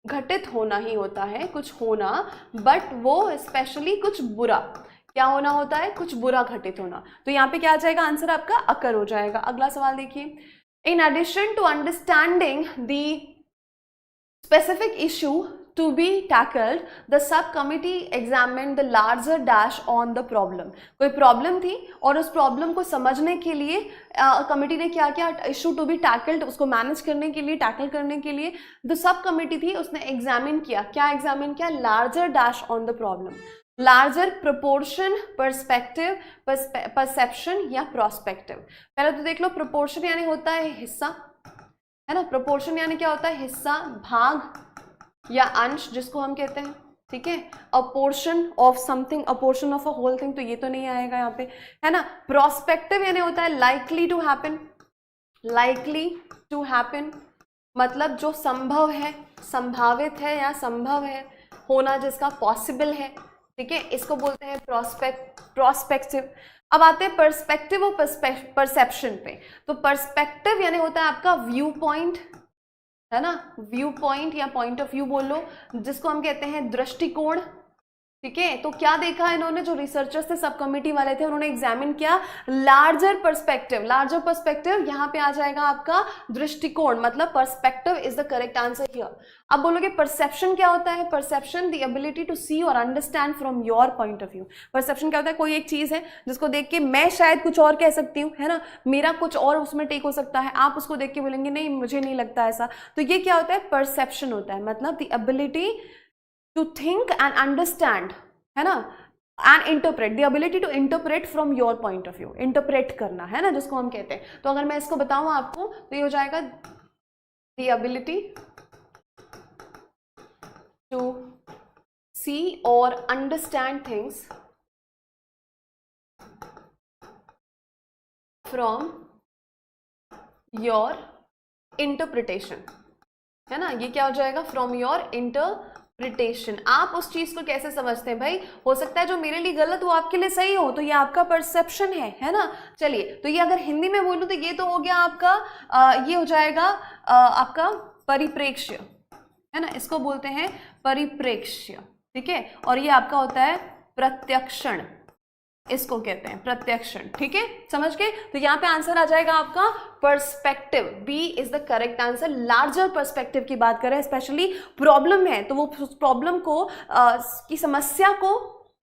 घटित होना ही होता है, कुछ होना, बट वो स्पेशली कुछ बुरा, क्या होना होता है, कुछ बुरा घटित होना। तो यहाँ पे क्या आ जाएगा, आंसर आपका अकर हो जाएगा। अगला सवाल देखिए, in addition to understanding the specific issue to be tackled, the subcommittee examined the larger dash on the problem. कोई प्रॉब्लम थी और उस प्रॉब्लम को समझने के लिए कमिटी ने क्या किया, इशू टू बी टैकल्ड, उसको मैनेज करने के लिए, टैकल करने के लिए जो सब कमिटी थी उसने एग्जामिन किया, क्या एग्जामिन किया, larger dash on the problem. Larger, proportion, perspective, perception या प्रोस्पेक्टिव। पहले तो देख लो, प्रोपोर्शन यानी होता है हिस्सा, है ना, प्रोपोर्शन यानी क्या होता है, हिस्सा, भाग या अंश जिसको हम कहते हैं, ठीक है। A portion of something, a portion of a whole thing, तो ये तो नहीं आएगा यहाँ पे, है ना। प्रोस्पेक्टिव यानी होता है likely to happen, likely to happen मतलब जो संभव है, संभावित है या संभव है होना, जिसका पॉसिबल है, ठीक है, इसको बोलते हैं प्रोस्पेक्टिव। अब आते हैं पर्सपेक्टिव और परसेप्शन पे। तो पर्सपेक्टिव यानी होता है आपका व्यू पॉइंट, है ना, व्यू पॉइंट या पॉइंट ऑफ व्यू बोल लो, जिसको हम कहते हैं दृष्टिकोण, ठीक है। तो क्या देखा इन्होंने, जो रिसर्चर्स थे, सब कमिटी वाले थे, उन्होंने एग्जामिन किया लार्जर पर्सपेक्टिव। लार्जर पर्सपेक्टिव यहाँ पे आ जाएगा आपका दृष्टिकोण, मतलब perspective is the correct answer here. अब बोलोगे परसेप्शन क्या होता है, परसेप्शन द एबिलिटी टू सी और understand from your point of view. Perception क्या होता है, कोई एक चीज है जिसको देख के मैं शायद कुछ और कह सकती हूँ, है ना, मेरा कुछ और उसमें टेक हो सकता है, आप उसको देख के बोलेंगे नहीं मुझे नहीं लगता ऐसा। तो ये क्या होता है, परसेप्शन होता है, मतलब the ability to think and understand, है ना, and interpret, the ability to interpret from your point of view, interpret करना, है ना, जिसको हम कहते हैं। तो अगर मैं इसको बताऊं आपको तो ये हो जाएगा the ability to see or understand things from your interpretation, है ना, ये क्या हो जाएगा, फ्रॉम योर इंटरप्रिटेशन, आप उस चीज को कैसे समझते हैं भाई, हो सकता है जो मेरे लिए गलत वो आपके लिए सही हो, तो ये आपका परसेप्शन है ना। चलिए, तो ये अगर हिंदी में बोलूं तो ये तो हो गया आपका ये हो जाएगा आपका परिप्रेक्ष्य, है ना, इसको बोलते हैं परिप्रेक्ष्य, ठीक है। और ये आपका होता है प्रत्यक्षण, इसको कहते हैं प्रत्यक्षण, ठीक है, समझ गए। तो यहाँ पे आंसर आ जाएगा आपका perspective, B is the correct answer. Larger perspective की बात करें, स्पेशली प्रॉब्लम है तो वो प्रॉब्लम को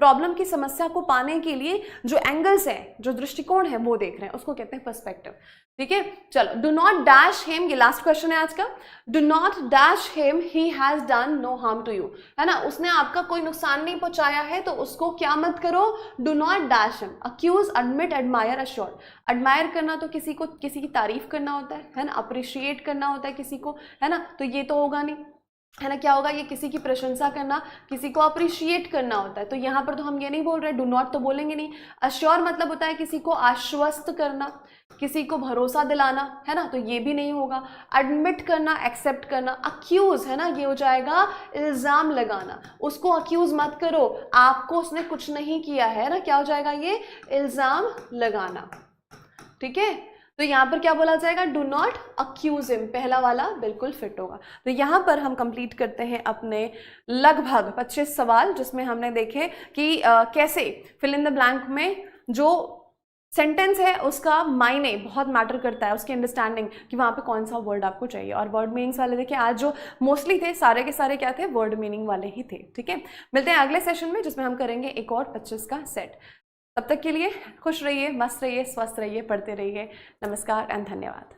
प्रॉब्लम की समस्या को पाने के लिए जो एंगल्स है, जो दृष्टिकोण है वो देख रहे हैं, उसको कहते हैं पर्सपेक्टिव, ठीक है। चलो, डू नॉट डैश हिम, ये लास्ट क्वेश्चन है आज का। Do not dash him, he has done no harm to you, है ना, उसने आपका कोई नुकसान नहीं पहुंचाया है तो उसको क्या मत करो, do not dash him. Accuse, admit, admire, assure. Admire करना तो किसी की तारीफ करना होता है ना, अप्रिशिएट करना होता है किसी को, है ना, तो ये तो होगा नहीं, है ना, क्या होगा, ये किसी की प्रशंसा करना, किसी को अप्रिशिएट करना होता है, तो यहाँ पर तो हम ये नहीं बोल रहे, डू नॉट तो बोलेंगे नहीं। अश्योर मतलब होता है किसी को आश्वस्त करना, किसी को भरोसा दिलाना, है ना, तो ये भी नहीं होगा। एडमिट करना, एक्सेप्ट करना। अक्यूज, है ना, ये हो जाएगा इल्जाम लगाना, उसको अक्यूज मत करो, आपको उसने कुछ नहीं किया है ना, क्या हो जाएगा ये, इल्जाम लगाना, ठीक है। तो यहाँ पर क्या बोला जाएगा, डू नॉट अक्यूज हिम, पहला वाला बिल्कुल फिट होगा। तो यहाँ पर हम कंप्लीट करते हैं अपने लगभग 25 सवाल, जिसमें हमने देखे कि कैसे फिल इन द ब्लैंक में जो सेंटेंस है उसका मायने बहुत मैटर करता है, उसकी अंडरस्टैंडिंग कि वहाँ पे कौन सा वर्ड आपको चाहिए। और वर्ड मीनिंग्स वाले देखिए, आज जो मोस्टली थे सारे के सारे क्या थे, वर्ड मीनिंग वाले ही थे, ठीक है। मिलते हैं अगले सेशन में, जिसमें हम करेंगे एक और 25 का सेट। तब तक के लिए खुश रहिए, मस्त रहिए, स्वस्थ रहिए, पढ़ते रहिए। नमस्कार एंड धन्यवाद।